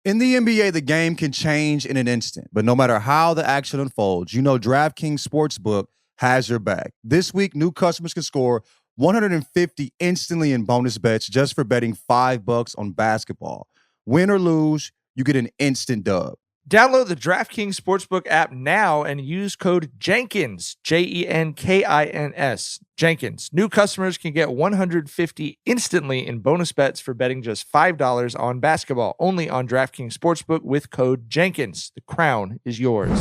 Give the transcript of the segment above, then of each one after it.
In the NBA, the game can change in an instant, but no matter how the action unfolds, you know DraftKings Sportsbook has your back. This week, new customers can score 150 instantly in bonus bets just for betting $5 on basketball. Win or lose, you get an instant dub. Download the DraftKings Sportsbook app now and use code Jenkins, Jenkins. Jenkins. New customers can get 150 instantly in bonus bets for betting just $5 on basketball. Only on DraftKings Sportsbook with code Jenkins. The crown is yours.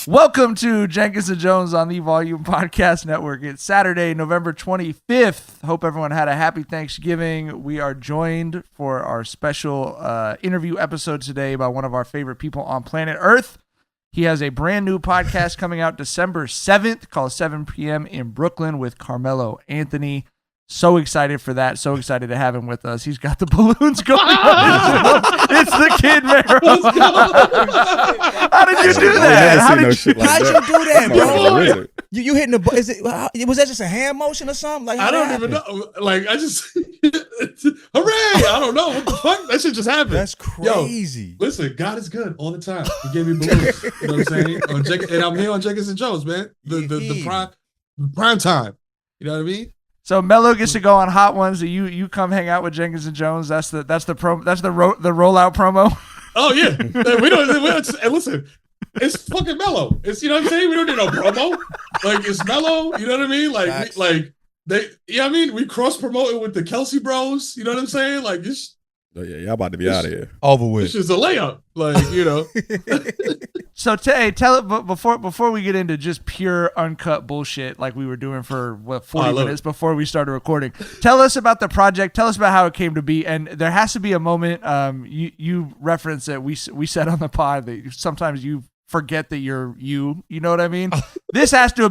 Welcome to Jenkins Jonez on the Volume Podcast Network. It's Saturday, November 25th. Hope everyone had a happy Thanksgiving. We are joined for our special interview episode today by one of our favorite people on planet Earth. He has a brand new podcast coming out December 7th called 7 p.m. in Brooklyn with Carmelo Anthony. So excited for that. So excited to have him with us. He's got the balloons going on. It's the Kid Mero. How did you do that? How'd you do that, bro? You hitting the? Is it? Was that just a hand motion or something? Like I don't even know. Like I just, hooray! I don't know what the fuck. That shit just happened. That's crazy. Yo, listen, God is good all the time. He gave me balloons. You know what I'm saying? And I'm here on Jenkins Jonez, man. The prime time. You know what I mean? So Melo gets to go on Hot Ones. You come hang out with Jenkins and Jonez. That's the rollout promo. Oh yeah, we don't. And listen, it's fucking Melo. It's, you know what I'm saying. We don't need no promo. Like it's Melo. You know what I mean? Like they. Yeah, I mean we cross promoted with the Kelsey Bros. You know what I'm saying? Like it's. Oh yeah, y'all about to be out of here. Over with. It's just a layup, like you know. So tell it, but before we get into just pure uncut bullshit like we were doing for 40 minutes before we started recording, tell us about the project. Tell us about how it came to be, and there has to be a moment. You referenced that we said on the pod that sometimes you forget that you're you. You know what I mean? This has to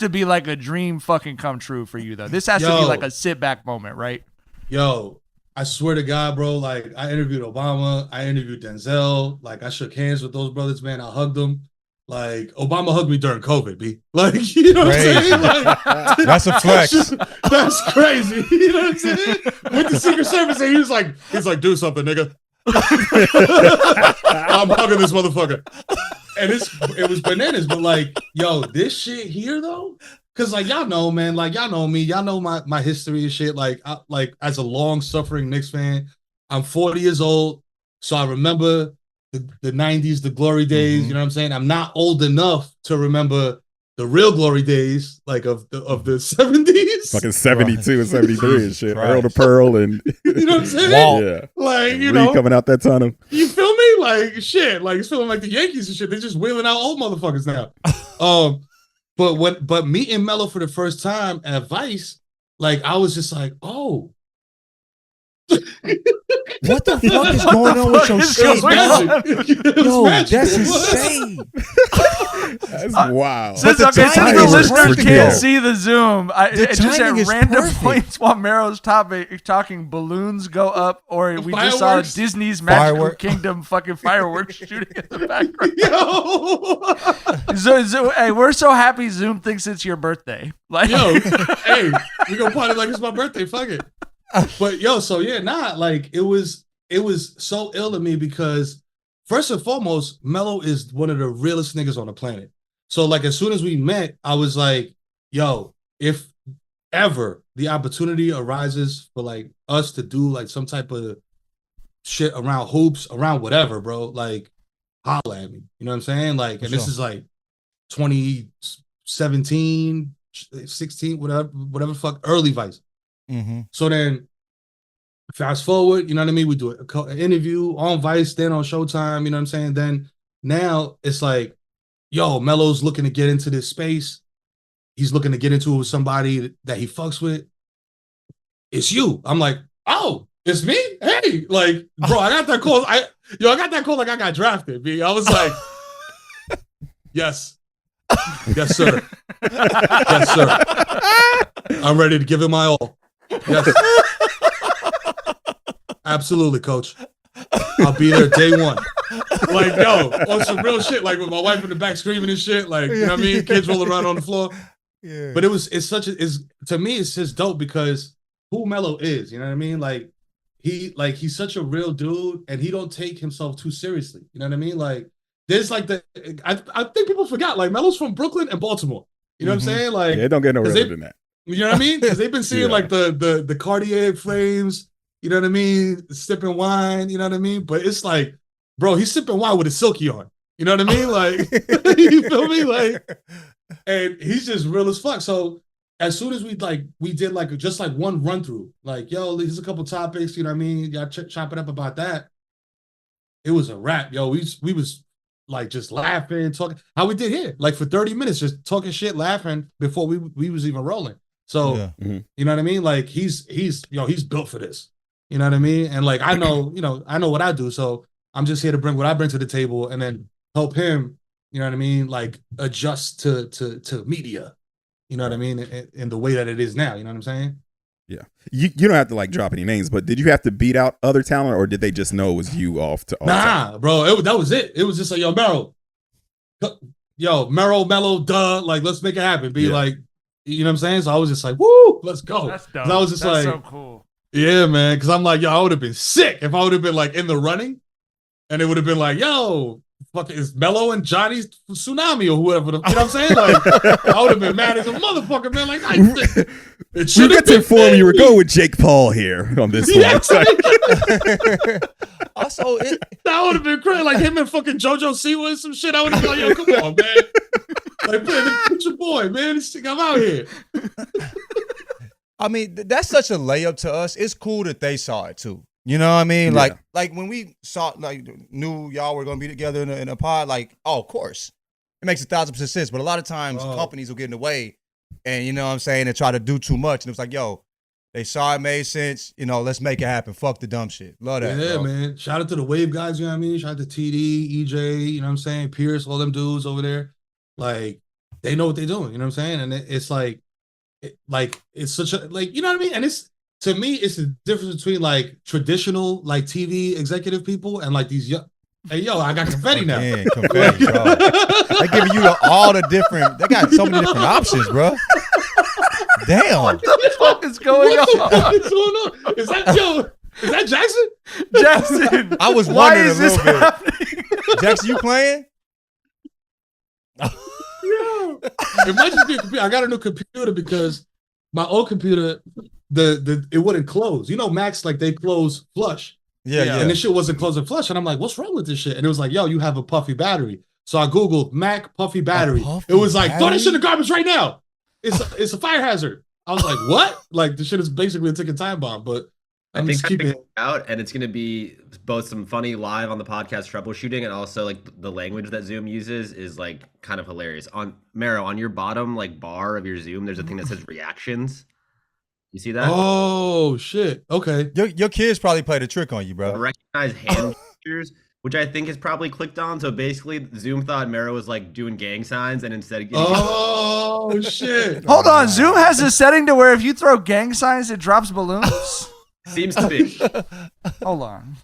be like a dream fucking come true for you though. This has to be like a sit back moment, right? Yo. I swear to God, bro, like I interviewed Obama, I interviewed Denzel, like I shook hands with those brothers, man. I hugged them. Like Obama hugged me during COVID, B. Like, you know what I'm saying? Like, that's a flex. That's crazy. You know what I'm saying? With the Secret Service, and he's like, do something, nigga. I'm hugging this motherfucker. And it was bananas, but like, yo, this shit here though. Cause like y'all know, man, like y'all know me, y'all know my history and shit. Like as a long-suffering Knicks fan, I'm 40 years old, so I remember the 90s, the glory days. Mm-hmm. You know what I'm saying? I'm not old enough to remember the real glory days, like of the 70s, fucking 72 and 73 and shit. Earl to Pearl and you know what I'm saying? Yeah, like you Reed know, coming out that tunnel. You feel me? Like shit, like it's feeling like the Yankees and shit. They're just wheeling out old motherfuckers now. But meeting Melo for the first time at Vice, like I was just like, oh. What the fuck is going on with your shit, yo? That's insane. That's wild. Since the listeners can't see the Zoom, it's just at random points while Mero's talking, balloons go up, or we just saw Disney's Magical Kingdom fucking fireworks shooting in the background. So, hey, we're so happy Zoom thinks it's your birthday. Like, yo, hey, we gonna party like it's my birthday. Fuck it. But yo, so yeah, like it was so ill to me because first and foremost, Melo is one of the realest niggas on the planet. So like as soon as we met, I was like, yo, if ever the opportunity arises for like us to do like some type of shit around hoops, around whatever, bro, like holla at me. You know what I'm saying? Like, and this is like 2017, 16, whatever fuck, early Vice. Mm-hmm. So then, fast forward, you know what I mean? We do an interview on Vice, then on Showtime, you know what I'm saying? Then now it's like, yo, Melo's looking to get into this space. He's looking to get into it with somebody that he fucks with. It's you. I'm like, oh, it's me? Hey, like, bro, I got that call. I got that call like I got drafted, B. I was like, yes. Yes, sir. Yes, sir. I'm ready to give it my all. Yes. Absolutely, coach. I'll be there day one. Like, yo, on some real shit, like with my wife in the back screaming and shit, like, you know what I mean? Kids rolling around on the floor. Yeah. But to me, it's just dope because who Melo is, you know what I mean? Like, he's such a real dude, and he don't take himself too seriously. You know what I mean? Like there's like I think people forgot like Melo's from Brooklyn and Baltimore. You know what I'm saying? Like it don't get no realer than that. You know what I mean? Because they've been seeing like the Cartier frames. You know what I mean? Sipping wine. You know what I mean? But it's like, bro, he's sipping wine with a silky on. You know what I mean? Like, you feel me? Like, and he's just real as fuck. So as soon as we did just one run through, like, yo, here's a couple topics. You know what I mean? Y'all chop it up about that. It was a wrap, yo. We was like just laughing, talking how we did here, like for 30 minutes, just talking shit, laughing before we was even rolling. So you know what I mean? Like he's built for this. You know what I mean? And like I know what I do. So I'm just here to bring what I bring to the table and then help him, you know what I mean, like adjust to media. You know what I mean? In the way that it is now. You know what I'm saying? Yeah. You don't have to like drop any names, but did you have to beat out other talent or did they just know it was you off to all Nah, bro. That was it. It was just like, yo, Melo, duh. Like, let's make it happen. Be like, you know what I'm saying? So I was just like, woo, let's go. That's dope. I was just That's like, so cool. Yeah, man. Cause I'm like, yo, I would have been sick if I would have been like in the running and it would have been like, yo, fucking is Melo and Johnny's Tsunami or whoever. You know what I'm saying? Like, I would have been mad as a motherfucker, man. Like, it should have to inform you. We're going with Jake Paul here on this one. Also, that would have been crazy. Like him and fucking JoJo Siwa and some shit. I would have been like, yo, come on, man. Like, man, put your boy, man. I'm out here. I mean, that's such a layup to us. It's cool that they saw it too. You know what I mean? Yeah. Like when we knew y'all were gonna be together in a pod, like, oh, of course. It makes 1,000% sense. But a lot of times companies will get in the way and you know what I'm saying, and try to do too much. And it was like, yo, they saw it made sense, you know, let's make it happen. Fuck the dumb shit. Love that. Yeah, bro. Man. Shout out to the Wave guys, you know what I mean? Shout out to TD, EJ, you know what I'm saying? Pierce, all them dudes over there. Like, they know what they're doing, you know what I'm saying? And it's like, it's such a, like, you know what I mean? And it's, to me, it's the difference between like traditional like TV executive people and like these young. Hey, yo, I got confetti now. Man, confetti, bro. They giving you all the different. They got so many different options, bro. Damn. What the fuck is going on? What's going on? Is that Jackson? Jackson. I was Why wondering is a this little bit. happening? Jackson, you playing? Yeah. It might just be a computer. I got a new computer because my old computer, it wouldn't close. You know, Macs, like they close flush. Yeah. And this shit wasn't closing flush. And I'm like, what's wrong with this shit? And it was like, yo, you have a puffy battery. So I Googled Mac puffy battery. It was like, throw this shit in the garbage right now. It's a fire hazard. I was like, what? Like, the shit is basically a ticking time bomb. But I think keeping it out, and it's going to be both some funny live on the podcast troubleshooting, and also like the language that Zoom uses is like kind of hilarious. On Mero, on your bottom like bar of your Zoom, there's a thing that says reactions. You see that? Oh shit! Okay. Your kids probably played a trick on you, bro. Recognize hand gestures, which I think is probably clicked on. So basically, Zoom thought Mero was like doing gang signs, and instead, oh shit! Hold on, Zoom has a setting to where if you throw gang signs, it drops balloons. Seems to be. Hold on.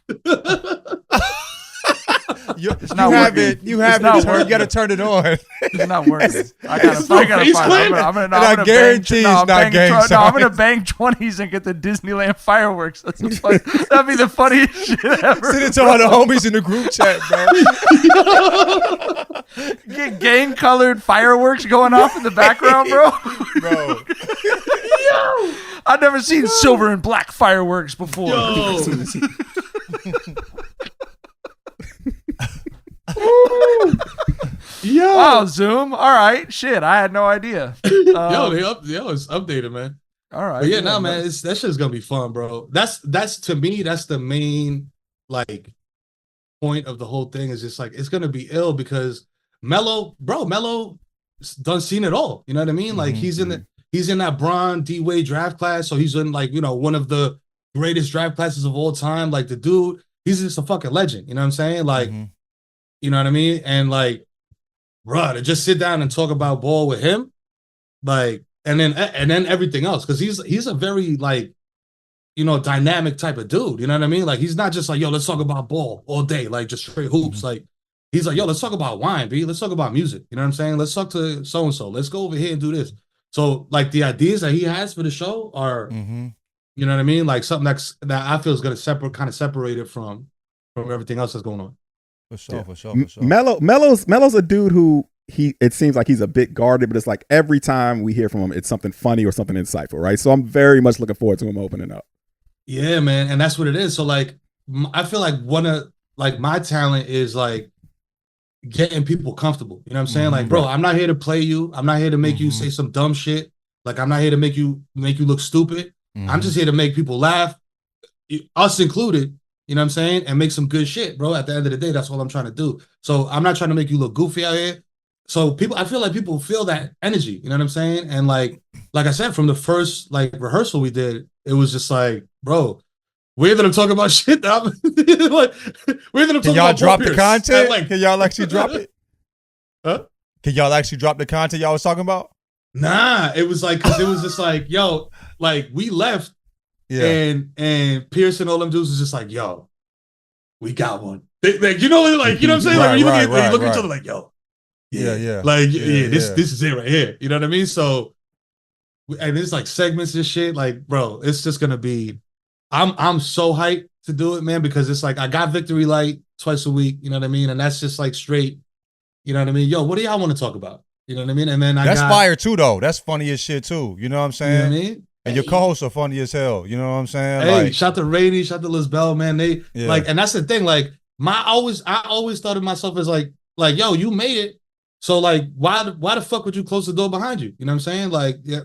You have it. You got to turn it on. It's not working. I gotta find it. I'm gonna guarantee it's not gang signs. I'm gonna bang 20s and get the Disneyland fireworks. That'd be the funniest shit ever. Send it to all the homies in the group chat, bro. Get gang colored fireworks going off in the background, bro. Bro. Yo, I've never seen silver and black fireworks before. Yo. Wow, Zoom. All right. Shit, I had no idea. It's updated, man. All right. But yeah, man, that shit's gonna be fun, bro. That's to me, that's the main like point of the whole thing is just like it's gonna be ill because Melo done seen it all. You know what I mean? Like he's in that Bron D Wade draft class, so he's in like, you know, one of the greatest draft classes of all time. Like the dude, he's just a fucking legend. You know what I'm saying? Like, you know what I mean? And like, bro, to just sit down and talk about ball with him, like, and then everything else, because he's a very like, you know, dynamic type of dude. You know what I mean? Like he's not just like, yo, let's talk about ball all day, like just straight hoops. Like he's like, yo, let's talk about wine, B. Let's talk about music. You know what I'm saying? Let's talk to so and so. Let's go over here and do this. So like the ideas that he has for the show are, you You know what I mean? Like something that I feel is gonna separate it from everything else that's going on. For sure. Melo's a dude who it seems like he's a bit guarded, but it's like every time we hear from him, it's something funny or something insightful, right? So I'm very much looking forward to him opening up. Yeah, man, and that's what it is. So like, I feel like my talent is like getting people comfortable. You know what I'm saying? Like, bro, I'm not here to play you. I'm not here to make you say some dumb shit. Like, I'm not here to make you look stupid. I'm just here to make people laugh, us included. You know what I'm saying? And make some good shit, bro. At the end of the day, that's all I'm trying to do. So I'm not trying to make you look goofy out here. So I feel like people feel that energy. You know what I'm saying? And like I said, from the first like rehearsal we did, it was just like, bro, we're gonna talk about shit. Like, we're gonna talk Can y'all about drop the content? like, Can y'all actually drop it? Huh? Can y'all actually drop the content y'all was talking about? Nah, it was like, because it was just like, yo, like we left. Yeah. And Pierce and all them dudes was just like, yo, we got one. Like, you know what I'm saying? Like, when you look at each other like, yo, yeah. Like, this is it right here. You know what I mean? So, and it's like segments and shit. Like, bro, it's just gonna be. I'm so hyped to do it, man, because it's like I got Victory Light twice a week. You know what I mean? And that's just like straight. You know what I mean? Yo, what do y'all want to talk about? You know what I mean? And then that's fire too, though. That's funny as shit too. You know what I'm saying? You know what I mean? And your co-hosts are funny as hell. You know what I'm saying? Hey, like, shout to Rainy, shout to Lizbel, man. They like, and that's the thing. Like, I always thought of myself as like, yo, you made it. So like, why the fuck would you close the door behind you? You know what I'm saying? Like, yeah,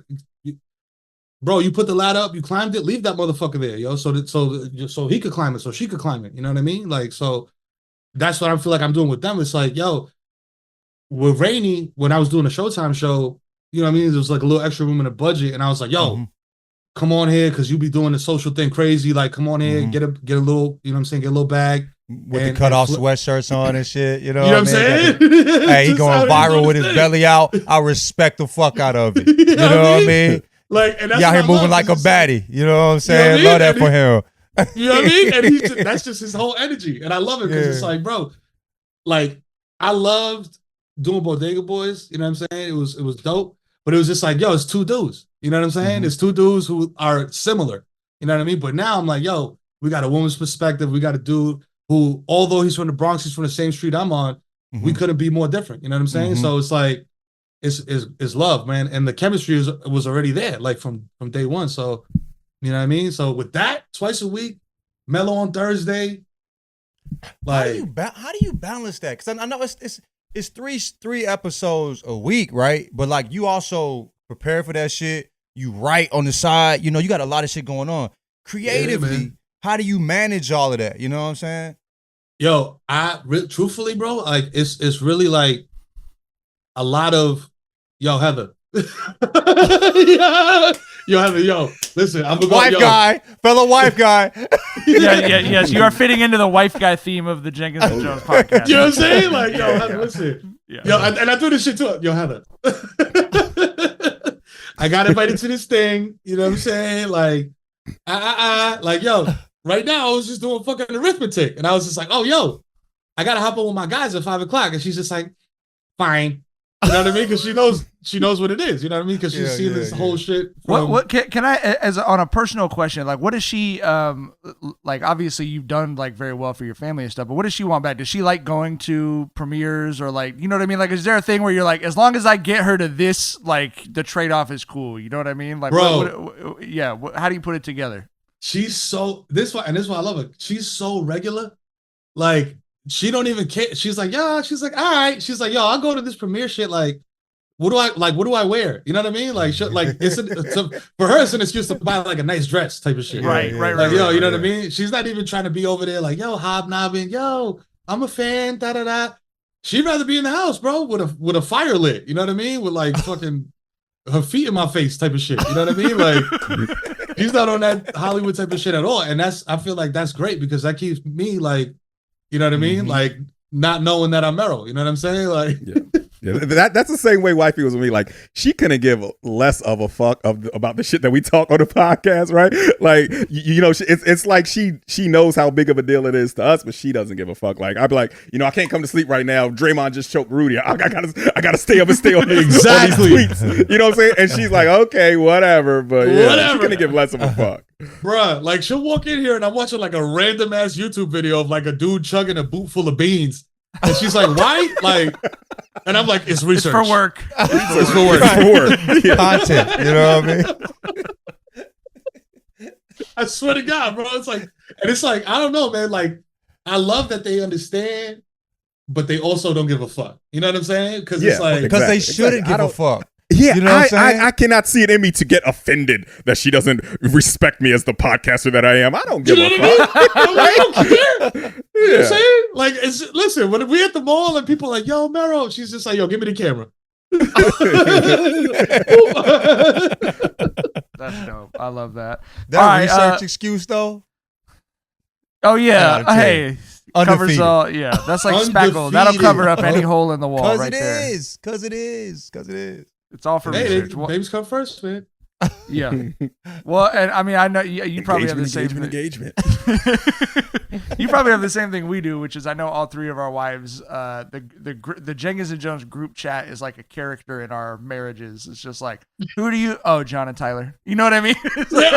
bro, you put the ladder up, you climbed it, leave that motherfucker there, yo. So he could climb it, so she could climb it. You know what I mean? Like, so that's what I feel like I'm doing with them. It's like, yo, with Rainy, when I was doing a Showtime show, you know what I mean? There was like a little extra room in the budget, and I was like, yo. Come on here, because you be doing the social thing crazy. Like, come on here, get a little, you know what I'm saying, get a little bag. With the cutoff sweatshirts on and shit, you know what I'm saying? Hey, he going viral with his belly out. I respect the fuck out of it. You know what I mean? Like, and that's he out here moving like a baddie. You know what I'm saying? Love that for him. You know what I mean? And that's just his whole energy. And I love it because it's like, bro, like, I loved doing Bodega Boys. You know what I'm saying? It was dope. But it was just like, yo, it's two dudes. You know what I'm saying? It's two dudes who are similar. You know what I mean? But now I'm like, yo, we got a woman's perspective. We got a dude who, although he's from the Bronx, he's from the same street I'm on, we couldn't be more different. You know what I'm saying? So it's like, it's love, man. And the chemistry was already there, like from day one. So, you know what I mean? So with that, twice a week, Melo on Thursday. Like, how do you balance that? Because I know it's three episodes a week, right? But like, you also prepare for that shit. You write on the side. You know, you got a lot of shit going on. Creatively, how do you manage all of that? You know what I'm saying? Yo, truthfully, bro, like it's really like a lot of, yo, Heather. Yo, Heather, yo, listen, I'm gonna fellow wife guy. Yes, you are fitting into the wife guy theme of the Jenkins Jonez podcast. You know what I'm saying? Like, yo, Heather, listen. Yeah. Yo, and I do this shit too. Yo, Heather. I got invited to this thing, you know what I'm saying? Like, like, yo, right now I was just doing fucking arithmetic. And I was just like, oh, yo, I gotta hop on with my guys at 5:00. And she's just like, fine. You know what I mean? Because she knows what it is. You know what I mean? Because she's seen this whole shit. What can I, as on a personal question, like, what does she like? Obviously, you've done like very well for your family and stuff, but what does she want back? Does she like going to premieres or like, you know what I mean? Like, is there a thing where you're like, as long as I get her to this, like, the trade off is cool? You know what I mean? Like, bro, how do you put it together? She's so this why I love her. She's so regular, like. She don't even care. She's like, yeah. She's like, all right. She's like, yo, I'll go to this premiere shit. Like, what do I wear? You know what I mean? Like, for her, it's an excuse to buy like a nice dress type of shit. Right. Like, yo, you know what I mean? She's not even trying to be over there like, yo, hobnobbing. Yo, I'm a fan. Da da da. She'd rather be in the house, bro, with a fire lit. You know what I mean? With like fucking her feet in my face type of shit. You know what I mean? Like, she's not on that Hollywood type of shit at all. And I feel like that's great because that keeps me like. You know what I mean? Like, not knowing that I'm Mero. You know what I'm saying? Like, that's the same way wife feels with me. Like, she couldn't give less of a fuck about the shit that we talk on the podcast, right? Like, you know, it's like she knows how big of a deal it is to us, but she doesn't give a fuck. Like, I'd be like, you know, I can't come to sleep right now. Draymond just choked Rudy. I gotta stay up and stay on exactly. on these tweets. You know what I'm saying? And she's like, okay, whatever. But yeah, she couldn't give less of a fuck. Bruh, like she'll walk in here and I'm watching like a random ass YouTube video of like a dude chugging a boot full of beans. And she's like, why? Like, and I'm like, it's It's research. for work. It's for work. It's for work. Yeah. Content. You know what I mean? I swear to God, bro. It's like, and it's like, I don't know, man. Like, I love that they understand, but they also don't give a fuck. You know what I'm saying? Because it's Yeah, like, Because they Exactly. shouldn't I give a don't- fuck. Yeah, You know what I'm saying? I cannot see it in me to get offended that she doesn't respect me as the podcaster that I am. I don't give you know a what fuck. I mean? I don't care. You know what I'm Yeah. saying? Like, listen, when we at the mall and people are like, yo, Mero, she's just like, yo, give me the camera. That's dope. I love that. That All right, research excuse though. Oh I yeah. gotta tell Hey, you. covers Undefeated. all. Yeah, that's like spackle. That'll cover up any hole in the wall Cause right it there. is. Cause it is. Cause it is. It's all for Hey, research. Well, babies come first, man. yeah. Well, and I mean, I know you probably have the same thing. engagement. You probably have the same thing we do, which is I know all three of our wives. The Jenkins and Jones group chat is like a character in our marriages. It's just like, who do you? Oh, John and Tyler. You know what I mean? It's like,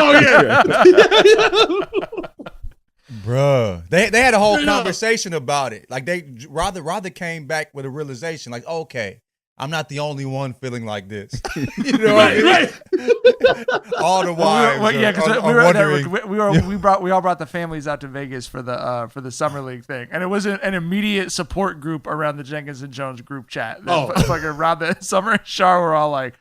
Bruh. They had a whole Straight up. conversation about it. Like they rather came back with a realization, like, okay, I'm not the only one feeling like this. You know what I mean? Right. All the wives. well, yeah, because are we were there. wondering. We all brought the families out to Vegas for the summer league thing, and it was an immediate support group around the Jenkins and Jones group chat. Oh. Fucking around the summer shower, we're all like,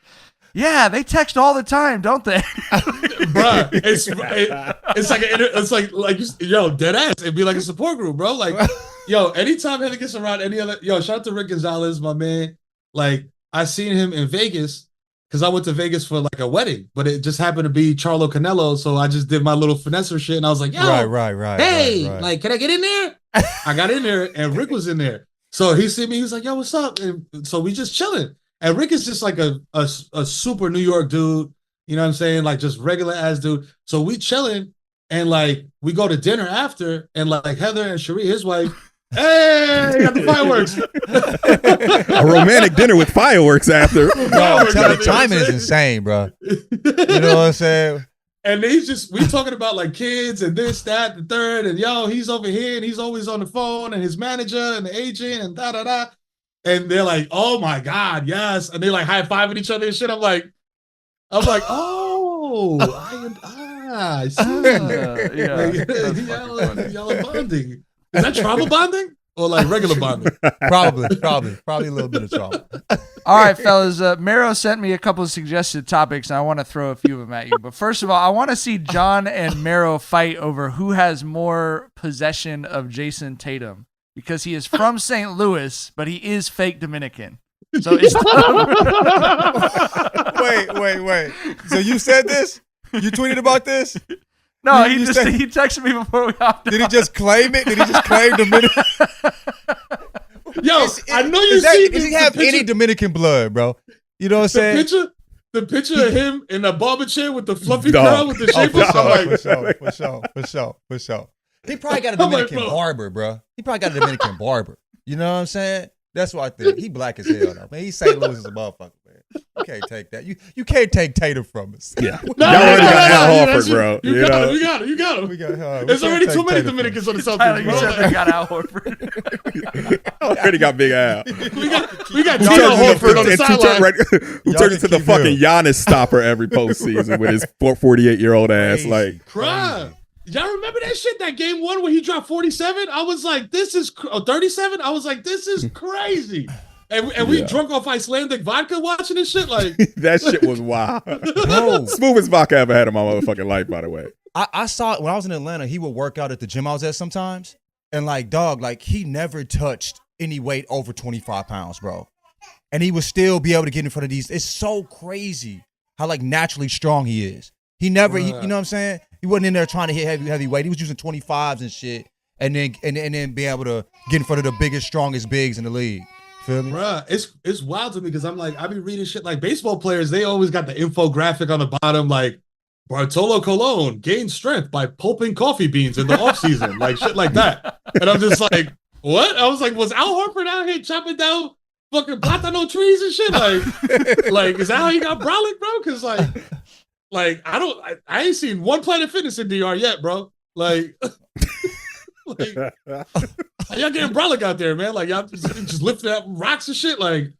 yeah, they text all the time, don't they? Bruh, it's like yo, dead ass. It'd be like a support group, bro. Like, yo, anytime Heather gets around any other, yo, shout out to Rick Gonzalez, my man. Like, I seen him in Vegas because I went to Vegas for like a wedding, but it just happened to be Charlo Canelo, so I just did my little finesser shit, and I was like, yo, Right. hey, right. like, can I get in there? I got in there, and Rick was in there. So he see me, he was like, yo, what's up? And so we just chilling. And Rick is just like a super New York dude, you know what I'm saying? Like just regular ass dude. So we chilling, and like we go to dinner after, and like Heather and Cherie, his wife, hey, got the fireworks. A romantic dinner with fireworks after. Yo, I'm telling you, timing is insane, bro. You know what I'm saying? And we talking about like kids and this, that, the third, and yo, he's over here and he's always on the phone, and his manager and the agent and da da da. And they're like, oh my God, yes. And they're like high-fiving each other and shit. I'm like, oh, I see. Yeah, Like, that's fucking funny. y'all are bonding. Is that trauma bonding or like regular bonding? Probably a little bit of trouble. All right, fellas. Mero sent me a couple of suggested topics, and I want to throw a few of them at you. But first of all, I want to see John and Mero fight over who has more possession of Jason Tatum, because he is from St. Louis, but he is fake Dominican. So it's Wait. So you said this? You tweeted about this? no. You He texted me before we hopped Did he on. just claim it? Did he just claim Dominican? Yo, I know you Does see he have any Dominican blood, bro? You know what I'm saying? the picture of him in a barber chair with the fluffy Dog. curl with the shaper. dog. I'm like, For sure. He probably got a I'm like, Dominican bro. barber, bro. He probably got a Dominican barber. You know what I'm saying? That's what I think. He black as hell, though. Man, he's St. Louis as a motherfucker, man. You can't take that. You can't take Tatum from us. Yeah. No, Y'all already got Al that's Horford, bro. You got him. We got. There's already too many Dominicans on the Tyler, Celtics, you bro. said they got Al Horford. Already got Big Al. We got Who Tino turns Horford on the into, sideline. who Y'all turns can into the keep fucking him. Giannis stopper every postseason with his 48-year-old ass. Crazy. Like, Cry. Y'all remember that shit? That game one where he dropped 47? I was like, this is 37. I was like, this is crazy. And we Yeah. drunk off Icelandic vodka watching this shit. Like, that shit was wild. Bro, Smoothest vodka I ever had in my motherfucking life, by the way. I saw it when I was in Atlanta. He would work out at the gym I was at sometimes, and like, dog, like he never touched any weight over 25 pounds, bro. And he would still be able to get in front of these. It's so crazy how like naturally strong he is. He never, you know what I'm saying? He wasn't in there trying to hit heavy weight. He was using 25s and shit, and then be able to get in front of the biggest, strongest bigs in the league. Feel me? bruh, it's wild to me because I'm like, I be reading shit like baseball players, they always got the infographic on the bottom, like Bartolo Colon gained strength by pulping coffee beans in the offseason, like shit like that. And I'm just like, what? I was like, was Al Horford out here chopping down fucking platano trees and shit? Like is that how he got brolic, bro? Because like, Like, I ain't seen one Planet Fitness in DR yet, bro. Like, like y'all getting brolic out there, man. Like, y'all just lifting up rocks and shit. Like,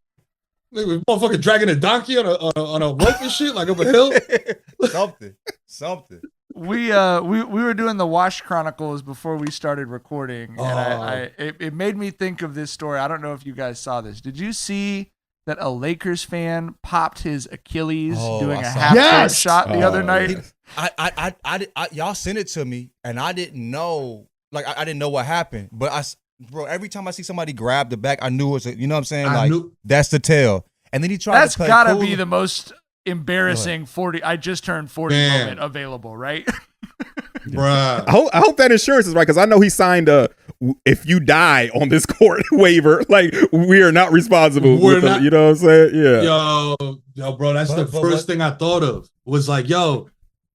motherfucker dragging a donkey on a rope and shit, like up a hill. Something. We were doing the Wash Chronicles before we started recording, and it made me think of this story. I don't know if you guys saw this. Did you see that a Lakers fan popped his Achilles doing a half-court shot the other night? I y'all sent it to me, and I didn't know. Like, I didn't know what happened, but bro, every time I see somebody grab the back, I knew it was, you know what I'm saying? Like, that's the tell. And then he tried That's to play gotta cool. be the most embarrassing 40. I just turned 40 moment available, right? Bruh. I hope that insurance is right, because I know he signed a if you die on this court waiver, like, we are not responsible. You know what I'm saying? Yeah. Yo, bro, that's the first thing I thought of. Was like, yo,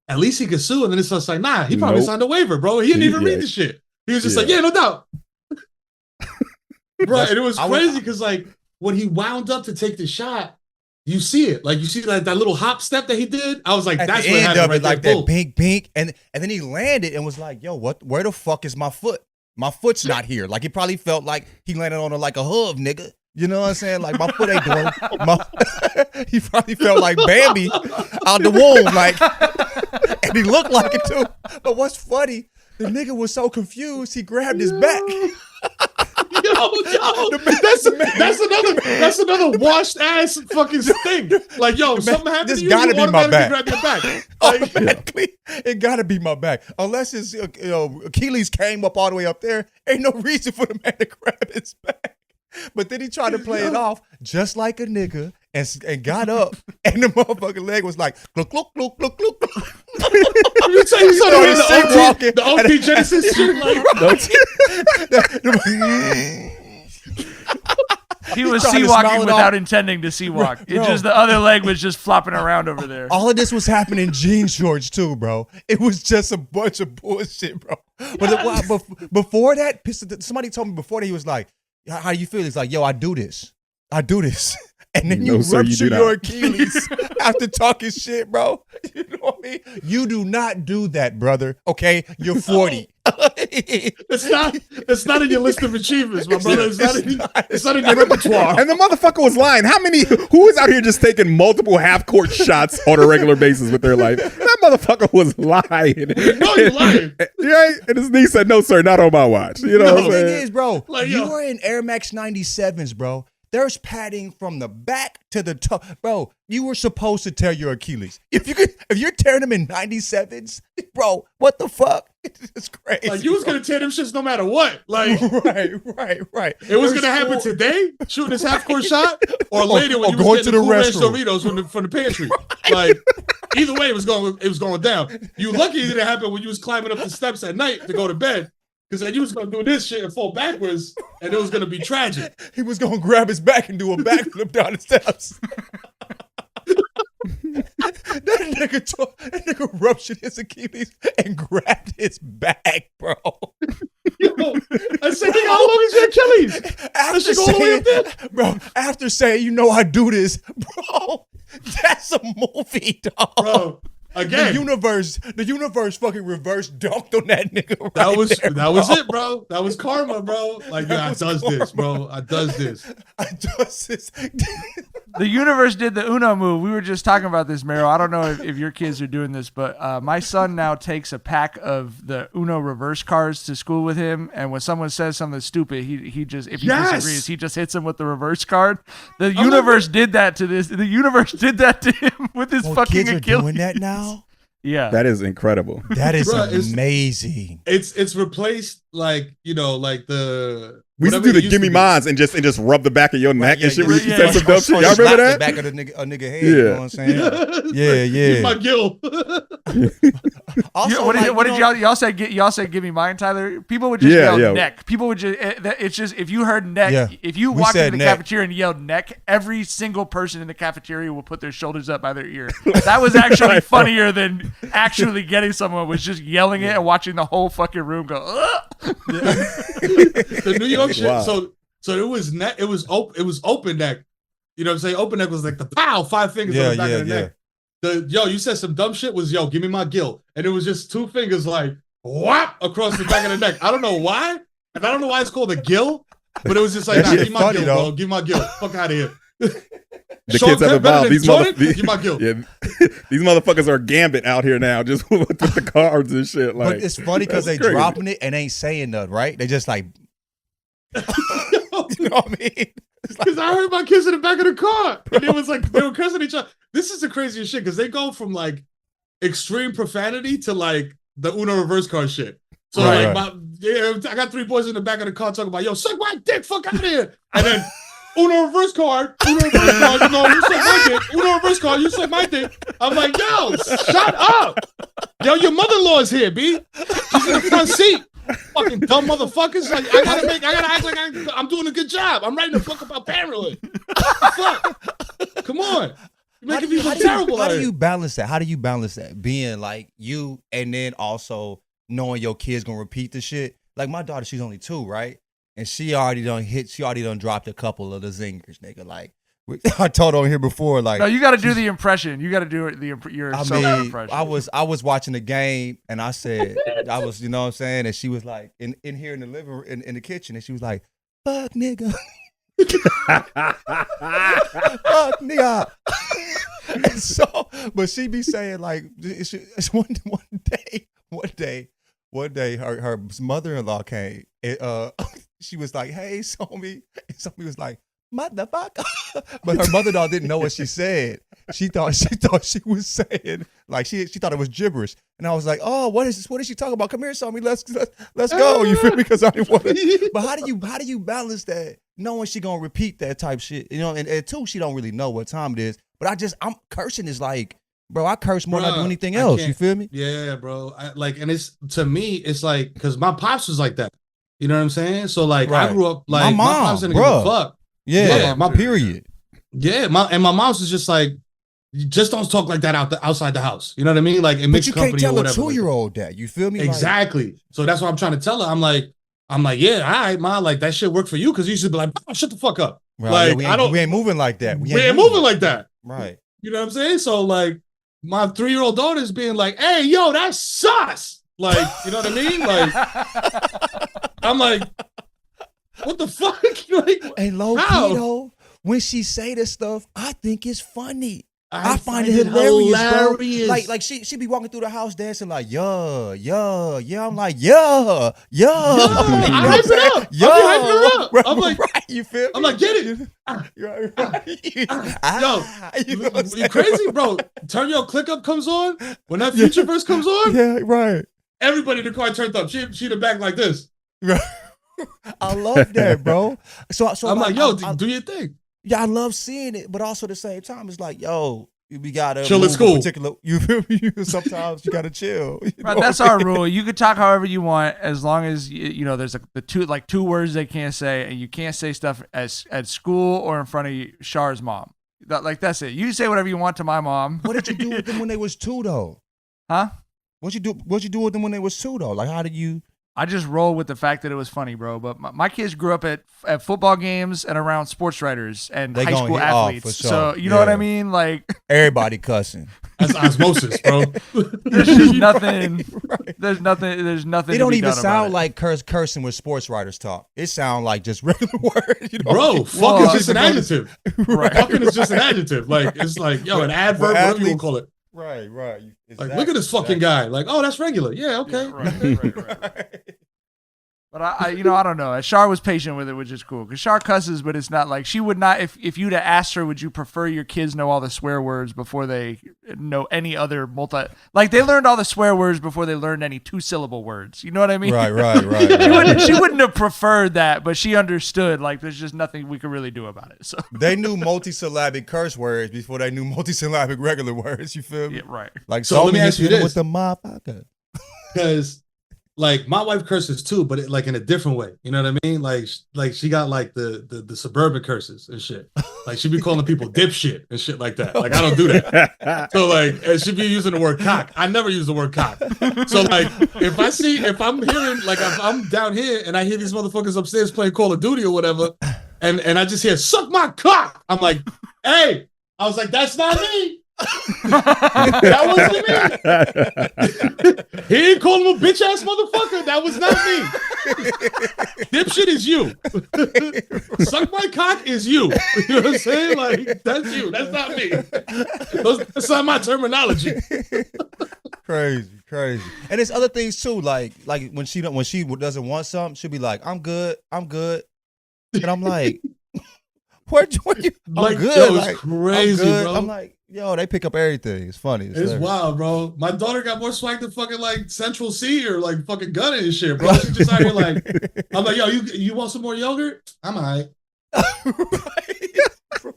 at least he could sue. And then it's just like, nah, he probably signed a waiver, bro. He didn't even read the shit. He was just like, yeah, no doubt. Bro, and it was crazy because, like, when he wound up to take the shot, you see it. Like, you see like that little hop step that he did. I was like, at that's the what end happened of it, right like there. that bink, and then he landed and was like, yo, where the fuck is my foot? My foot's not here. Like, he probably felt like he landed on like a hoof, nigga. You know what I'm saying? Like, my foot ain't doing he probably felt like Bambi out the womb, like, and he looked like it too. But what's funny, the nigga was so confused, he grabbed his back. That's another washed ass fucking thing. Like, yo, something happened this to you, gotta you be my back. grab your back. Like, Automatically, it gotta be my back. Unless it's Achilles came up all the way up there, ain't no reason for the man to grab his back. But then he tried to play it off just like a nigga and got up, and the motherfucking leg was like, look. You say you saw the OP Genesis shit, like. He was sea walking without intending to sea walk. It just the other leg was just flopping around over there. All of this was happening in jean shorts too, bro. It was just a bunch of bullshit, bro. But before that, somebody told me before that, he was like, how do you feel? He's like, yo, I do this. And then you rupture your Achilles after talking shit, bro. You know what I mean? You do not do that, brother. Okay? You're 40. It's not in your list of achievements, my brother. It's not in your repertoire. And the motherfucker was lying. Who is out here just taking multiple half-court shots on a regular basis with their life? That motherfucker was lying. No, you're lying. Right? And his niece said, no, sir, not on my watch. You know what I'm saying? The thing is, bro, Like, you yo. were in Air Max 97s, bro. There's padding from the back to the toe. Bro, you were supposed to tear your Achilles. If you're tearing them in 97s, bro, what the fuck? It's crazy. Like, you was gonna tear them shits no matter what. Like, right. it was gonna happen today, shooting this half-court shot, or later when you going was to getting the Cool Ranch restroom. Doritos from the pantry. Like, either way, it was going down. You lucky it didn't happen when you was climbing up the steps at night to go to bed. Because then you was going to do this shit and fall backwards, and it was going to be tragic. He was going to grab his back and do a backflip down the steps. That nigga ruptured his Achilles and grabbed his back, bro. Yo, I said, nigga, how long is your Achilles? After go all the way up there? Bro, after saying, you know I do this, bro, that's a movie, dog. Bro, again. The universe fucking reverse dunked on that nigga right That was there, it, bro. That was karma, bro. Like, yeah, I does this, bro. I does this. The universe did the Uno move. We were just talking about this, Mero. I don't know if your kids are doing this, but my son now takes a pack of the Uno reverse cards to school with him, and when someone says something stupid, he just, if he disagrees, he just hits him with the reverse card. The universe did that to this. The universe did that to him with his fucking kids are Achilles. doing that now? Yeah. That is incredible. That is Bro, amazing. It's replaced, like, you know, like the We used to do the gimme mines and just rub the back of your neck and shit. We used to say some dumb shit. Y'all Slap remember the that? back of a nigga head. You know what I'm saying? Yeah. My gill. Also, what did y'all say? Y'all said, "Give me mine, Tyler." People would just yell neck. People would just. It's just if you heard neck, if you walked into the cafeteria and yelled neck, every single person in the cafeteria will put their shoulders up by their ear. That was actually funnier than actually getting someone was just yelling it and watching the whole fucking room go. The New York shit. Wow. So it was neck. It was open neck. You know what I'm saying? Open neck was like the pow, 5 fingers on the back of the neck. You said some dumb shit was, yo, give me my gill. And it was just 2 fingers like, whap, across the back of the neck. I don't know why. And I don't know why it's called a gill, but it was just like, nah, give me my gill, bro. Give me my gill. Fuck out of here. The kids have evolved. These give my gill. Yeah, these motherfuckers are Gambit out here now, just with the cards and shit. Like, but it's funny because they crazy. dropping it and ain't saying nothing, right? They just like, you know what I mean? Because I heard my kids in the back of the car, and it was like they were cursing each other. This is the craziest shit because they go from like extreme profanity to like the Uno reverse card shit. So I got 3 boys in the back of the car talking about, yo, suck my dick, fuck out of here, and then Uno reverse card, you know, you suck my dick. Uno reverse card, you suck my dick. I'm like, yo, shut up. Yo, your mother-in-law is here, B. She's in the front seat. Fucking dumb motherfuckers. Like, I gotta act like I'm doing a good job. I'm writing a book about parenthood. Fuck. Come on. You're making me look terrible. How do you balance that? How do you balance that? Being like you and then also knowing your kid's gonna repeat the shit. Like my daughter, she's only 2, right? And she already done dropped a couple of the zingers, nigga. Like I told on here before, like no, you got to do the impression. You got to do your impression. I was watching the game and I said I was, you know what I'm saying, and she was like in here in the living room, in the kitchen, and she was like, "Fuck nigga." Fuck nigga. And so, but she be saying like, it's one day, her mother-in-law came. She was like, "Hey, Somi," and Somi was like, "Motherfucker," but her mother-in-law didn't know what she said. She thought she was saying like she thought it was gibberish, and I was like, "Oh, what is this? What is she talking about? Come here, Somi. Let's go." You feel me? Because I didn't want to. But how do you balance that, knowing she gonna repeat that type shit? You know, and 2, she don't really know what time it is. But I'm cursing is like, bro, I curse more than I do anything else. You feel me? Yeah, bro. And it's, to me, it's like, because my pops was like that. You know what I'm saying? So like, right. I grew up like my pops didn't give a fuck. Yeah, my period. Yeah, my mom's was just like, just don't talk like that outside the house. You know what I mean? Like in mixed company or whatever. But you can't tell a 2-year-old that. You feel me? Exactly. Like, so that's what I'm trying to tell her. I'm like, yeah, all right, ma. Like that shit worked for you because you used to be like, oh, shut the fuck up. Right, like we ain't moving like that. We ain't moving like that. Right. You know what I'm saying? So like, my 3-year-old daughter's being like, "Hey, yo, that's sus." Like, you know what I mean? Like, I'm like, what the fuck? Like, and low key though, when she say this stuff, I think it's funny. I find it hilarious, bro. Like she be walking through the house dancing like, yeah. I'm like, yeah. I hype it up. Yo, I be hyping her up. I'm like, right, you feel me? I'm like, get it. Yo, you crazy, bro? Turn your click up comes on when that Future verse comes on. Yeah, right. Everybody in the car turned up. She the back like this. I love that, bro. So I'm like, yo, do your thing. Yeah, I love seeing it, but also at the same time, it's like, yo, we gotta chill at school. You feel me? Sometimes you gotta chill. Right, that's our rule. You can talk however you want, as long as you know there's the 2 words they can't say, and you can't say stuff at school or in front of Char's mom. That's it. You say whatever you want to my mom. What did you do with them when they was 2 though? Huh? What'd you do with them when they was 2 though? Like, how did you? I just roll with the fact that it was funny, bro. But my kids grew up at football games and around sports writers and high school athletes. Sure. So you know what I mean? Like everybody cussing. That's osmosis, bro. There's just nothing. Right. There's nothing. It don't even sound like cursing with sports writers talk. It sound like just regular words. You know? Bro, fucking is just an adjective. Right. Fucking is just an adjective. Like it's like, yo, an adverb, whatever you want to call it. Right. Exactly. Like, look at this fucking guy. Like, oh, that's regular. Yeah, okay. Yeah, right. But I don't know. Shar was patient with it, which is cool. Because Shar cusses, but it's not like she would not. If you'd have asked her, would you prefer your kids know all the swear words before they know any other like they learned all the swear words before they learned any 2-syllable words. You know what I mean? Right. She wouldn't have preferred that, but she understood. Like there's just nothing we could really do about it. So they knew multisyllabic curse words before they knew multisyllabic regular words. You feel me? Yeah, right. Like so let me ask you this: with the motherfucker, because. Like my wife curses too, but like in a different way. You know what I mean? Like she got like the suburban curses and shit. Like she be calling people dipshit and shit like that. Like I don't do that. So like, and she be using the word cock. I never use the word cock. So like, if I'm hearing like if I'm down here and I hear these motherfuckers upstairs playing Call of Duty or whatever, and I just hear suck my cock, I'm like, hey, I was like, that's not me. That wasn't me. He didn't call him a bitch ass motherfucker. That was not me. Dipshit is you. Suck my cock is you. You know what I'm saying? Like, that's you. That's not me. That's not my terminology. Crazy. And there's other things too, like when she doesn't want something, she'll be like, I'm good. And I'm like, where you? I'm Like, good. yo, it's like, crazy, I'm good. bro. I'm like, yo, they pick up everything. It's funny. It's hilarious. wild, bro. My daughter got more swag than fucking like Central C or like fucking Gunna and shit, bro. She's just out here like, I'm like, yo, you want some more yogurt? I'm all right. Bro.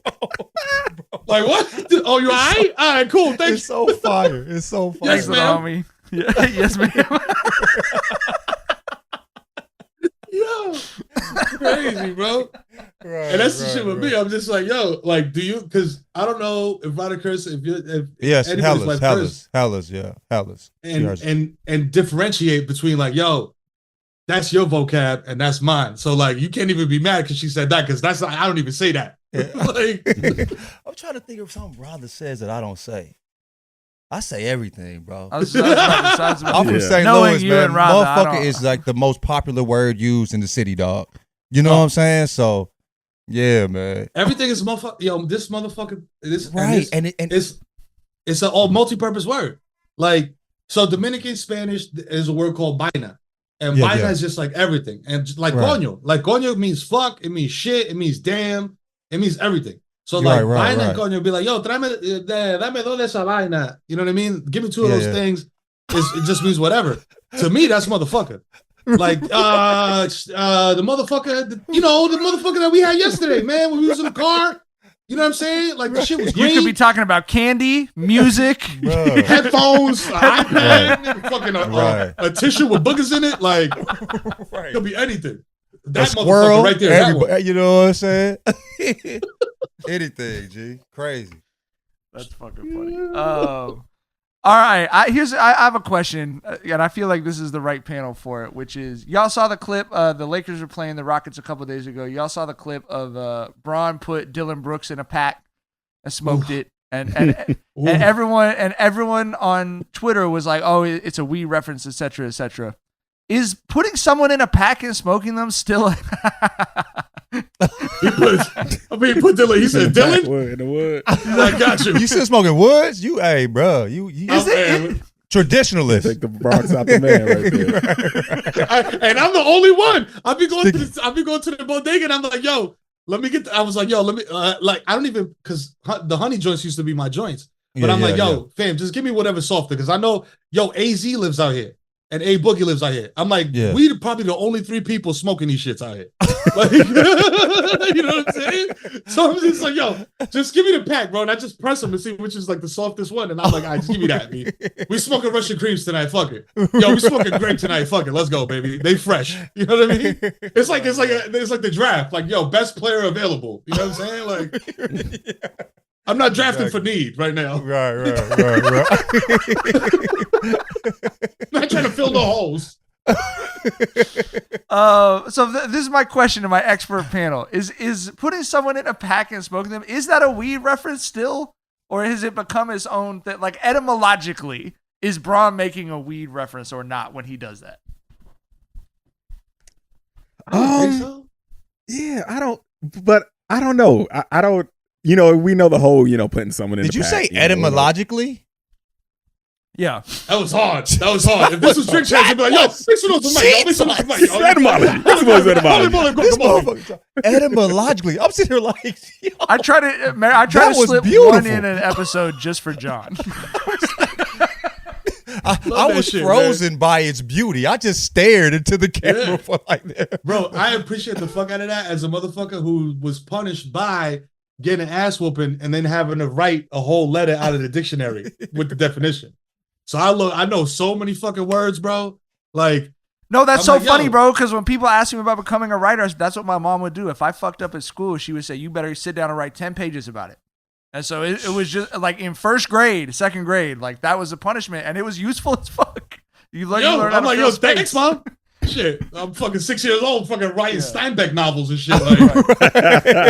Like, what? Oh, you all right? All right, cool. It's Thanks. so fire. It's so fire. Yes, Thanks, little ma'am. homie. Yeah, yes, ma'am. Yo, crazy, bro. Right, And that's the right, shit with right. me. I'm just like, yo, like, do you? Because I don't know if Rada Curse, if Yes, anybody's like Hellas, yeah, Hellas. and differentiate between like, yo, that's your vocab and that's mine. So like, you can't even be mad because she said that because that's I don't even say that. Like, I'm trying to think of something Rhonda says that I don't say. I say everything, bro. I was about I'm from Yeah. St. Knowing Louis, you man. and Rhonda, I Motherfucker don't- is like the most popular word used in the city, dog. You know what I'm saying? So, yeah, man. everything is motherfucker. Yo, this motherfucker. This Right, and it's an all multi-purpose word. Like, so Dominican Spanish is a word called vaina. And Yeah, vaina yeah. is just like everything. And just like Right. coño. Like coño means fuck, it means shit, it means damn, it means everything. So Right, like right, vaina right. and coño be like, yo, dame dos de esa vaina. You know what I mean? Give me two of Yeah, those yeah. things. It just means whatever. To me, that's motherfucker. Like the motherfucker, the motherfucker that we had yesterday, man, when we was in the car. You know what I'm saying? Like the shit was You green. could be talking about candy, music. Bro. Headphones, an iPad, fucking Right. a tissue with boogers in it. Like, Right. it could be anything. A That squirrel, motherfucker right there. That one. everybody, you know what I'm saying? Anything, G. Crazy. That's fucking funny. All right. I have a question, and I feel like this is the right panel for it, which is y'all saw the clip. The Lakers were playing the Rockets a couple of days ago. Y'all saw the clip of Bron put Dylan Brooks in a pack and smoked it. And everyone on Twitter was like, "Oh, it's a weed reference, etc., etc." Is putting someone in a pack and smoking them still? He put Dylan. He said, Dylan, In the wood. I got you. You still smoking woods? You, hey, bro. You traditionalist. Take the Bronx out the man right there. And I'm the only one. I'll be going to the bodega and I'm like, yo, let me get. I was like, yo, let me like I don't even because the honey joints used to be my joints, but Yeah, I'm like, yeah, yo, fam, just give me whatever softer because I know, yo, AZ lives out here and A Boogie lives out here. I'm like, Yeah. we probably the only 3 people smoking these shits out here. Like, you know what I'm saying? So I'm just like, yo, just give me the pack, bro. And I just press them to see which is like the softest one. And I'm like, all right, just give me that. B. We smoking Russian creams tonight. Fuck it. Yo, we smoking grape tonight. Fuck it. Let's go, baby. They fresh. You know what I mean? It's like the draft. Like, yo, best player available. You know what I'm saying? Like, I'm not drafting for need right now. Right. I'm not trying to fill the holes. So this is my question to my expert panel: is putting someone in a pack and smoking them, is that a weed reference still, or has it become its own thing? Like etymologically, is Braun making a weed reference or not when he does that? I don't think so. Yeah, I don't know. I don't. We know the whole. Putting someone in. Did the you pack, say know, etymologically? Yeah. That was hard. If this was Trick Chance, I'd be like, yo, mix it up to Mike. Yo, mix it up to Mike. Yo, Etymology. This was etymology. This motherfucker. Etymologically. I'm sitting here like, yo. I try to That was slip beautiful. one in an episode just for John. I that was shit, frozen by its beauty. I just stared into the camera for like that. Bro, I appreciate the fuck out of that as a motherfucker who was punished by getting an ass whooping and then having to write a whole letter out of the dictionary with the definition. So I know so many fucking words, bro. Like, No, that's I'm so like, funny, yo. bro, because when people ask me about becoming a writer, that's what my mom would do. If I fucked up at school, she would say, you better sit down and write 10 pages about it. And so it was just like in first grade, second grade, like that was a punishment, and it was useful as fuck. You learn yo, how I'm to like, fill yo, space. thanks, mom. Shit, I'm fucking 6 years old, fucking writing Steinbeck novels and shit. Like,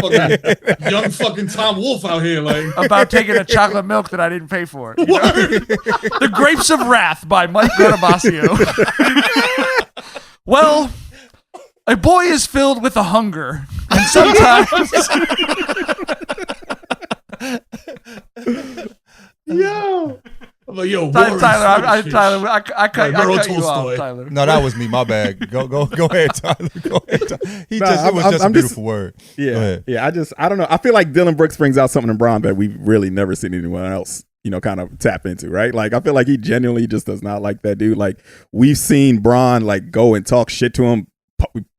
fucking young fucking Tom Wolfe out here, like About taking a chocolate milk that I didn't pay for. You know? The Grapes of Wrath by Mike Garabasio. Well, a boy is filled with a hunger, and sometimes. yo. I'm like, yo, Tyler, I cut Mero you off, Tolstoy. Tyler. No, that was me. My bad. Go ahead, Tyler. Go ahead, Tyler. It was just a beautiful word. Go Yeah, ahead. yeah. I don't know. I feel like Dylan Brooks brings out something in Bron that we've really never seen anyone else, kind of tap into, right? Like, I feel like he genuinely just does not like that dude. Like, we've seen Bron like go and talk shit to him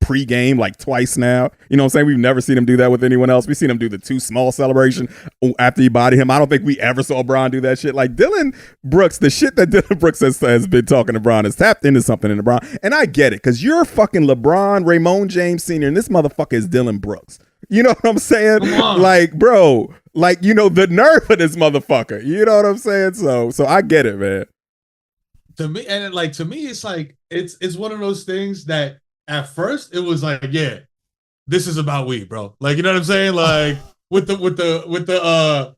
pre-game like twice now. You know what I'm saying? We've never seen him do that with anyone else. We've seen him do the too small celebration after he bodied him. I don't think we ever saw Bron do that shit. Like, Dylan Brooks, the shit that Dylan Brooks has been talking to Bron has tapped into something in LeBron. And I get it, because you're fucking LeBron, Raymond James Sr., and this motherfucker is Dylan Brooks. You know what I'm saying? Like, bro, like, the nerve of this motherfucker. You know what I'm saying? So I get it, man. To me, it's like it's one of those things that at first it was like, yeah, this is about weed, bro. Like, you know what I'm saying? Like with the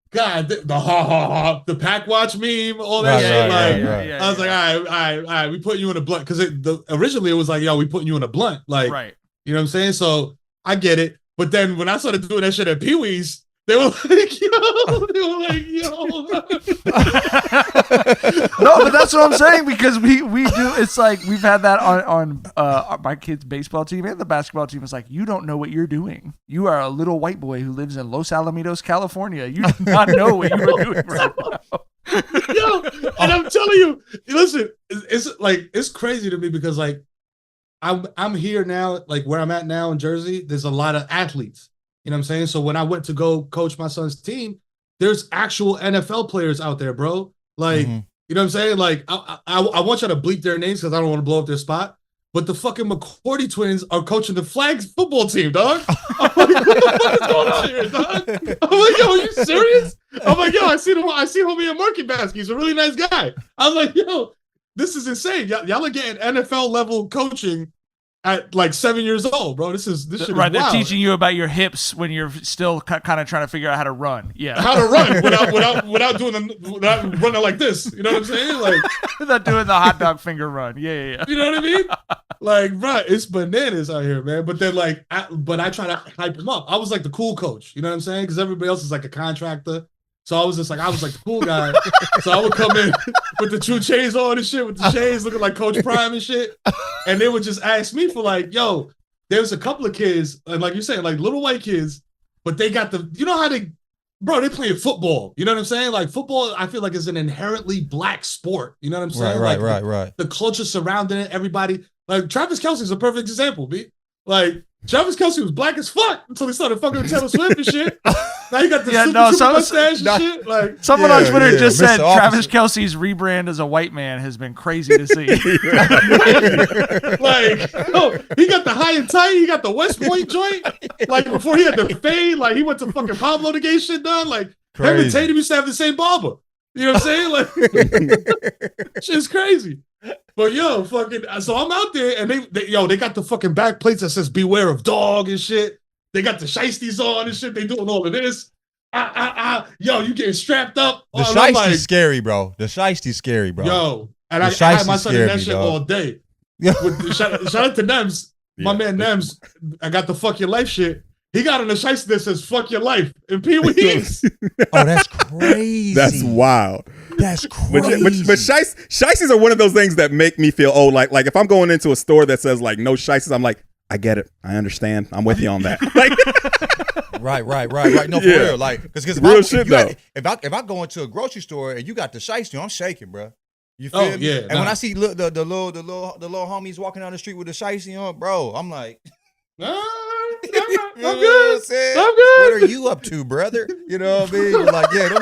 God, the ha ha ha, the pack watch meme, all that shit. Right. I was like, all right, we putting you in a blunt, because originally it was like, yo, we putting you in a blunt, like, right. You know what I'm saying? So I get it, but then when I started doing that shit at Pee Wee's, they were like, yo. No, but that's what I'm saying, because we do. It's like we've had that on my kid's baseball team and the basketball team. It's like, you don't know what you're doing. You are a little white boy who lives in Los Alamitos, California. You do not know what you are doing right now. Yo, and I'm telling you, listen, it's crazy to me, because like I'm here now, like where I'm at now in Jersey. There's a lot of athletes. You know what I'm saying? So when I went to go coach my son's team, there's actual NFL players out there, bro. Like, you know what I'm saying? Like, I want you to bleep their names because I don't want to blow up their spot. But the fucking McCourty twins are coaching the flag football team, dog. I'm like, what the fuck is going on here, dog? I'm like, yo, are you serious? I'm like, yo, I see homie in Market Basket. He's a really nice guy. I was like, yo, this is insane. Y'all are getting NFL level coaching at like 7 years old, bro. This shit is right. They're wild. teaching you about your hips when you're still kind of trying to figure out how to run. Yeah, how to run without running like this. You know what I'm saying? Like, without doing the hot dog finger run. Yeah. You know what I mean? Like, bro, it's bananas out here, man. But then, like, I try to hype him up. I was like the cool coach. You know what I'm saying? Because everybody else is like a contractor. So I was like the cool guy. So I would come in with the true chains on and shit, with the chains looking like Coach Prime and shit. And they would just ask me for like, yo, there's a couple of kids, and like you're saying, like little white kids, but they got they playing football. You know what I'm saying? Like football, I feel like is an inherently black sport. You know what I'm saying? Right. The culture surrounding it, everybody. Like Travis Kelce's a perfect example, B. Like Travis Kelce was black as fuck until he started fucking with Taylor Swift and shit. Now you got the super mustache and shit. Like someone on Twitter just said Travis Kelce's rebrand as a white man has been crazy to see. Like, no, he got the high and tight. He got the West Point joint. Like before he had the fade. Like he went to fucking Pablo to get shit done. Like him and Tatum used to have the same barber. You know what I'm saying? Like, shit's crazy. But yo, fucking, so I'm out there and they got the fucking back plates that says "Beware of Dog" and shit. They got the shiesties on and shit. They doing all of this. Yo, you getting strapped up. The shiesty's scary, bro. The shiesty's scary, bro. Yo, and I had my son in that shit all day. Shout out to Nems, my man Nems. I got the "Fuck Your Life" shit. He got on a shiesty that says "Fuck Your Life" in Pee Wee's. Oh, that's crazy. That's wild. That's crazy. But shiesties are one of those things that make me feel, like if I'm going into a store that says like no shiesties, I'm like, I get it. I understand. I'm with you on that. Like, right. No, for real. Like, because real shit though. If I go into a grocery store and you got the shiesty, I'm shaking, bro. You feel me? Yeah. And when I see the little homies walking down the street with the shiesty on, bro, I'm like, I'm good. What are you up to, brother? You know what I mean? Like, yeah, them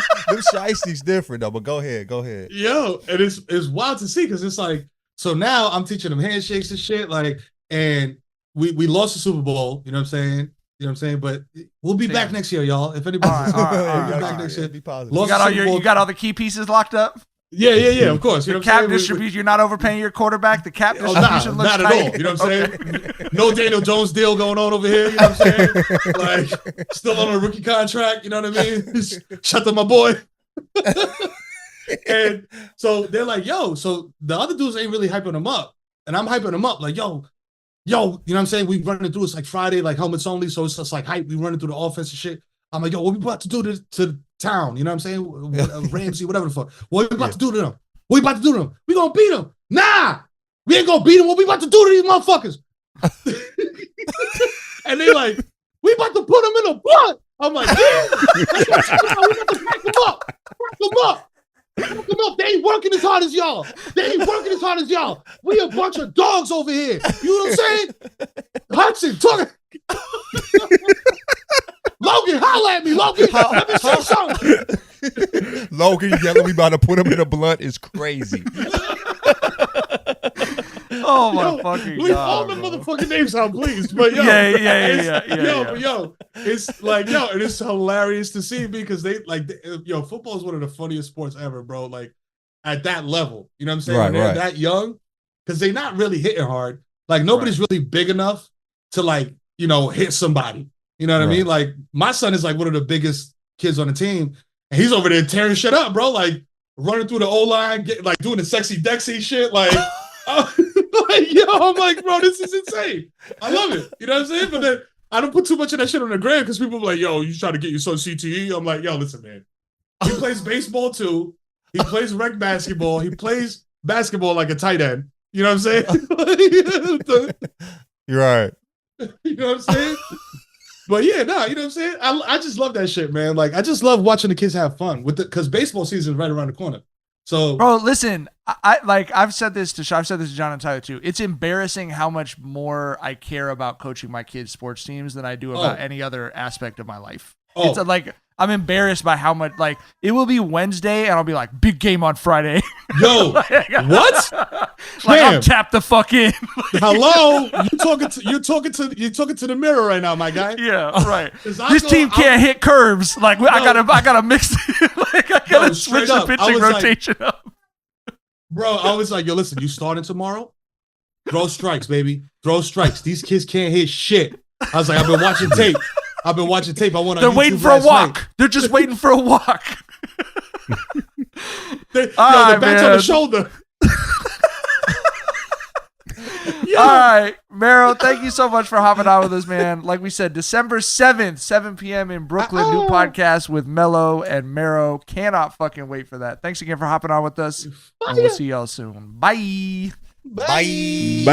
shiesty's different though. But go ahead. Yo, and it's wild to see, because it's like, so now I'm teaching them handshakes and shit, like, and we lost the Super Bowl. You know what I'm saying? But we'll be back next year, y'all. If anybody, all right. Back next year. Be positive. You got all the key pieces locked up? Yeah. Of course. You The know what cap I'm saying? distribution, you're not overpaying your quarterback. The cap Oh, nah, distribution looks not at tight. all. You know what I'm saying? No Daniel Jones deal going on over here. You know what I'm saying? Like, still on a rookie contract. You know what I mean? Shut up, my boy. And so they're like, yo, so the other dudes ain't really hyping him up. And I'm hyping him up like, yo, you know what I'm saying? We running through, it's like Friday, like helmets only. So it's just like hype. We running through the offense and shit. I'm like, yo, what we about to do to town? You know what I'm saying? Ramsey, whatever the fuck. What we about to do to them? What we about to do to them? We gonna beat them. Nah, we ain't gonna beat them. What we about to do to these motherfuckers? And they like, we about to put them in a blunt. I'm like, yeah. We about to pack them up. Pack them up. Pack them up. They ain't working as hard as y'all. We a bunch of dogs over here. You know what I'm saying? Hudson, talking. Logan, holla at me, Logan. Let me say something. Logan yelling, we about to put him in a blunt is crazy. Oh my fucking Leave god! all the Bro. motherfucking names out, please. But yo, Yeah. it's like and it's hilarious to see because they like football is one of the funniest sports ever, bro. Like at that level, you know what I'm saying? When they're that young, because they're not really hitting hard. Like nobody's really big enough to like hit somebody. You know what I mean? Like my son is like one of the biggest kids on the team, and he's over there tearing shit up, bro. Like running through the O-line, like doing the sexy Dexy shit, like. I'm like, bro, this is insane. I love it. You know what I'm saying? But then I don't put too much of that shit on the gram because people are like, yo, you trying to get your son CTE? I'm like, yo, listen, man. He plays baseball too. He plays rec basketball. He plays basketball like a tight end. You know what I'm saying? You're right. You know what I'm saying? But yeah, no, you know what I'm saying? I just love that shit, man. Like, I just love watching the kids have fun with because baseball season is right around the corner. So, bro, listen, I've said this to John and Tyler too. It's embarrassing how much more I care about coaching my kids' sports teams than I do about any other aspect of my life. It's like I'm embarrassed by how much. Like it will be Wednesday, and I'll be like, big game on Friday. Yo, what? Like I'm tapped the fuck in. Hello, you're talking to the mirror right now, my guy. Yeah, right. This team can't hit curves. Like I gotta mix it. Like I gotta switch the pitching rotation up. Bro, I was like, yo, listen, you starting tomorrow? Throw strikes, baby. Throw strikes. These kids can't hit shit. I was like, I've been watching tape. They're waiting for a walk. They're just waiting for a walk. The back's on the shoulder. All right, Mero, thank you so much for hopping on with us, man. Like we said, December 7th, 7 p.m. in Brooklyn, new podcast with Melo and Mero. Cannot fucking wait for that. Thanks again for hopping on with us. And we'll see y'all soon. Bye. Bye.